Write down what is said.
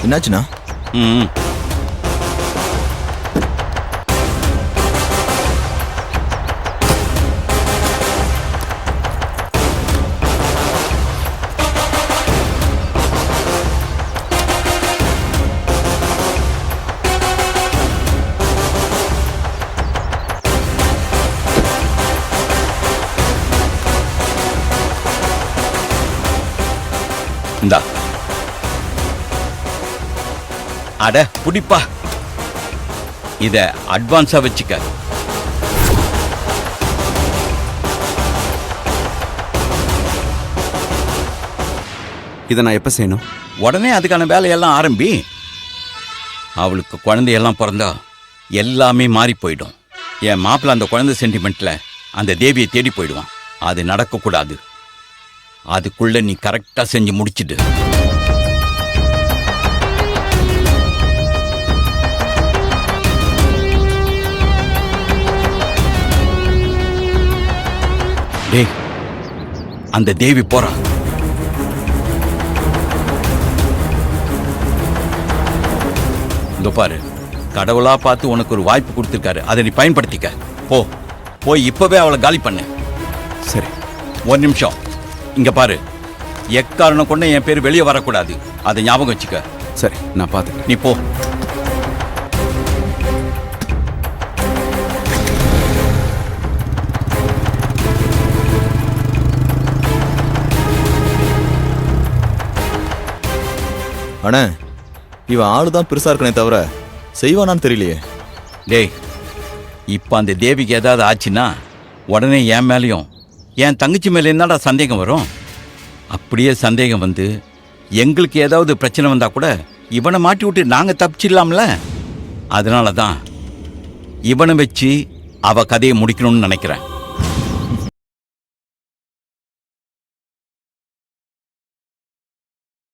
என்னாச்சுண்ணா? ம் இந்தா. அட புடிப்பா, இத அட்வான்ஸா வச்சுக்க. இதை நான் எப்போ செய்யணும்? உடனே அதுக்கான வேலையெல்லாம் ஆரம்பி. அவளுக்கு குழந்தையெல்லாம் பிறந்தா எல்லாமே மாறி போயிடும். என் மாப்பிள்ள அந்த குழந்தை சென்டிமெண்ட்ல அந்த தேவியை தேடி போயிடுவான். அது நடக்கக்கூடாது. அதுக்குள்ள நீ கரெக்டா செஞ்சு முடிச்சிடு. டேய், அந்த தேவி போறா. இதோ பாரு, கடவுளா பார்த்து உனக்கு ஒரு வாய்ப்பு கொடுத்துருக்காரு. அதை நீ பயன்படுத்திக்க. போய் இப்பவே அவளை காலி பண்ணு. சரி. ஒரு நிமிஷம் இங்க பாரு. எக்காரணம் கொண்டு என் பேர் வெளியே வரக்கூடாது. அதை ஞாபகம் வச்சுக்க. சரி, நான் பார்த்துக்கிறேன். நீ போ. அண்ணே, இவன் ஆளுதான் பெருசா இருக்கனே தவிர செய்வானான்னு தெரியலையே. டேய், இப்ப அந்த தேவிக்கு ஏதாவது ஆச்சுன்னா உடனே என் மேலேயும் என் தங்கச்சி மேலே என்னடா சந்தேகம் வரும். அப்படியே சந்தேகம் வந்து எங்களுக்கு ஏதாவது பிரச்சனை வந்தா கூட இவனை மாட்டி விட்டு நாங்க தப்பிச்சிடலாம்ல. அதனால தான் இவனை வச்சு அவ கதையை முடிக்கணும்னு நினைக்கிறேன்.